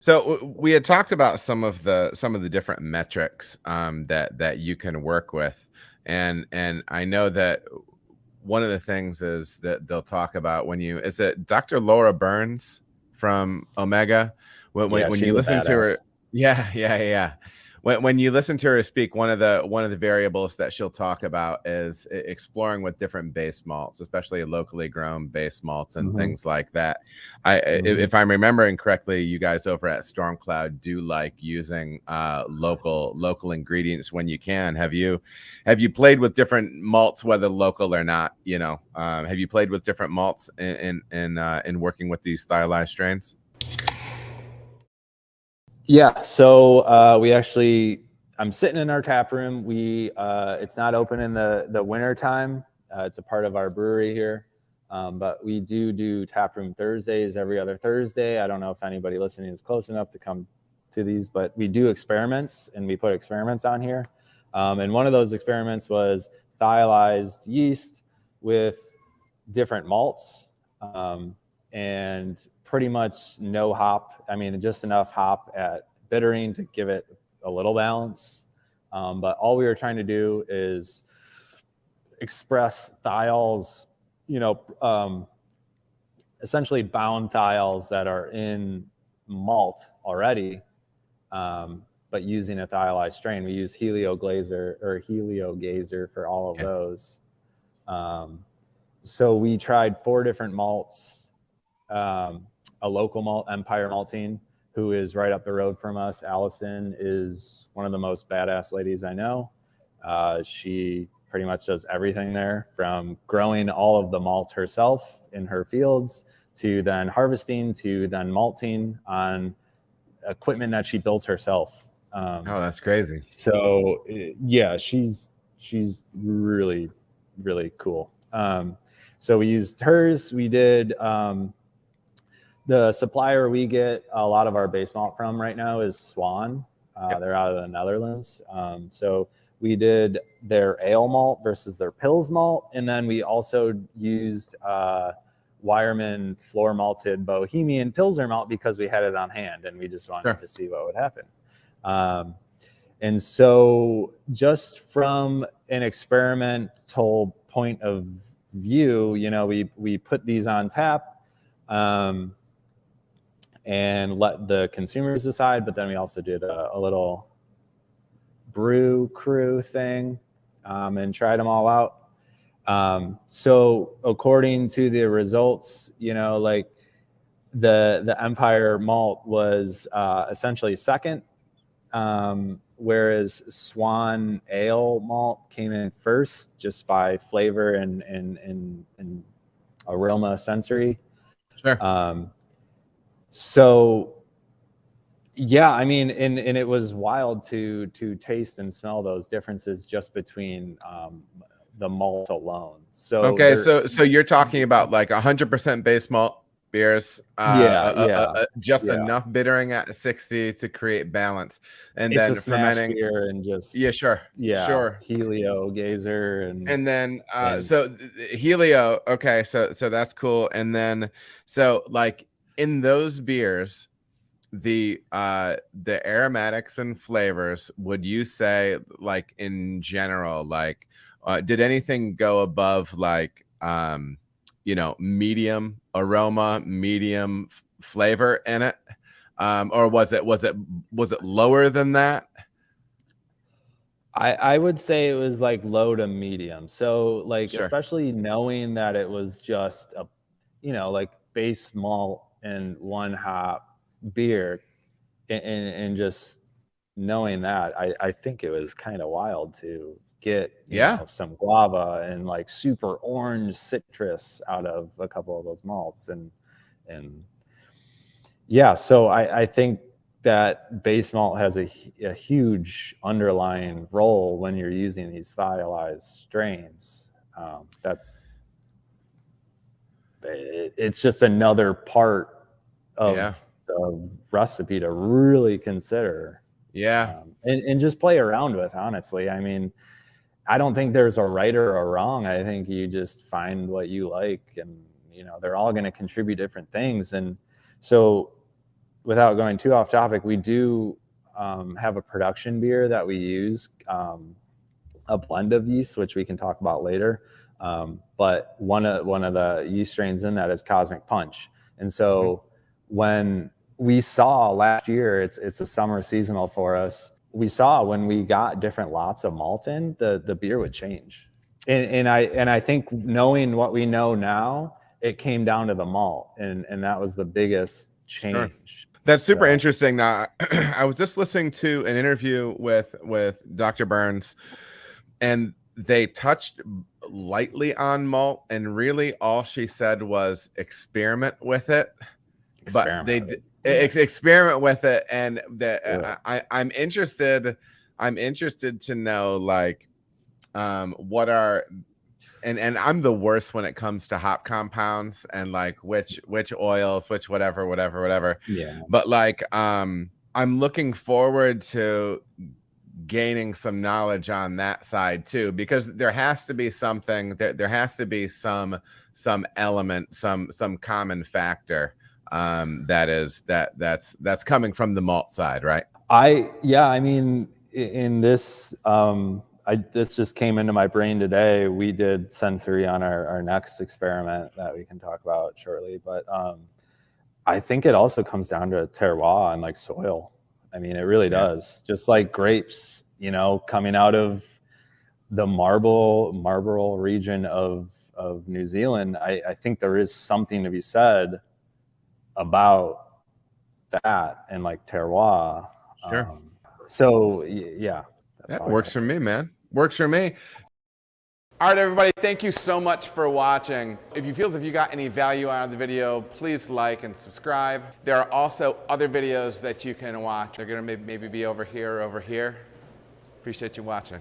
So we had talked about some of the different metrics that you can work with, and I know that one of the things is that they'll talk about when you is it Dr. Laura Burns from Omega Yeah, when you she's a listen to her. badass. Yeah. When you listen to her speak, one of the variables that she'll talk about is exploring with different base malts, especially locally grown base malts and Hmm. things like that. Hmm. If I'm remembering correctly, you guys over at Stormcloud do like using local ingredients when you can. Have you played with different malts, whether local or not? Have you played with different malts in working with these thiolized strains? Yeah, so I'm sitting in our tap room. It's not open in the winter time. It's a part of our brewery here, but we do tap room Thursdays every other Thursday. I don't know if anybody listening is close enough to come to these, but we do experiments, and we put experiments on here. And one of those experiments was thiolized yeast with different malts, and pretty much no hop. I mean, just enough hop at bittering to give it a little balance. But all we were trying to do is express thiols, essentially bound thiols that are in malt already, but using a thiolized strain. We use heliogazer for all of Yeah. those. So we tried 4 different malts, a local malt, Empire Malting, who is right up the road from us. Allison is one of the most badass ladies I know. She pretty much does everything there, from growing all of the malt herself in her fields to then harvesting to then malting on equipment that she built herself. Oh, that's crazy. So yeah, she's really, really cool. So we used hers. We did the supplier we get a lot of our base malt from right now is Swan. Yep. They're out of the Netherlands. So we did their ale malt versus their Pils malt, and then we also used Wireman floor malted Bohemian Pilsner malt because we had it on hand and we just wanted to see what would happen. And so just from an experimental point of view, we put these on tap and let the consumers decide. But then we also did a little brew crew thing and tried them all out. So according to the results, like the Empire malt was essentially second, whereas Swan Ale malt came in first just by flavor and aroma sensory. Sure. So yeah, I mean, and it was wild to taste and smell those differences just between the malt alone. So Okay, so you're talking about like 100% base malt beers, just yeah. enough bittering at 60 to create balance, and It's a then smash fermenting. beer and just Yeah, sure, heliogazer and then and so helio. Okay, so that's cool, and then so like in those beers, the aromatics and flavors, would you say, like in general, like did anything go above like medium aroma, medium flavor in it, or was it lower than that? I would say it was like low to medium. So like, Sure. especially knowing that it was just a, like base malt and one hop beer, and just knowing that, I think it was kind of wild to get, Yeah. some guava and like super orange citrus out of a couple of those malts. And yeah, so I think that base malt has a huge underlying role when you're using these thiolized strains. It's just another part of the recipe to really consider. Yeah. And just play around with, honestly. I mean, I don't think there's a right or a wrong. I think you just find what you like, and they're all going to contribute different things. And so without going too off topic, we do have a production beer that we use, a blend of yeast, which we can talk about later. But one of the yeast strains in that is Cosmic Punch. And so when we saw last year, it's a summer seasonal for us. We saw when we got different lots of malt in, the beer would change. And I think knowing what we know now, it came down to the malt, and that was the biggest change. Sure. That's super interesting. Now, I was just listening to an interview with Dr. Burns, and they touched lightly on malt, and really all she said was experiment with it. But they experiment with it, and I'm interested to know, like, what are, and I'm the worst when it comes to hop compounds and like which oils, which whatever. Yeah. But like, I'm looking forward to gaining some knowledge on that side too, because there has to be something, there has to be some element, some common factor that's coming from the malt side, right? I mean, in this, this just came into my brain today. We did sensory on our next experiment that we can talk about shortly, but I think it also comes down to terroir and like soil. I mean, it really does. Just like grapes, you know, coming out of the Marlborough region of New Zealand, I think there is something to be said about that and like terroir. Sure. So yeah, that works for me, man. Works for me. All right, everybody, thank you so much for watching. If you feel as if you got any value out of the video, please like and subscribe. There are also other videos that you can watch. They're gonna maybe be over here or over here. Appreciate you watching.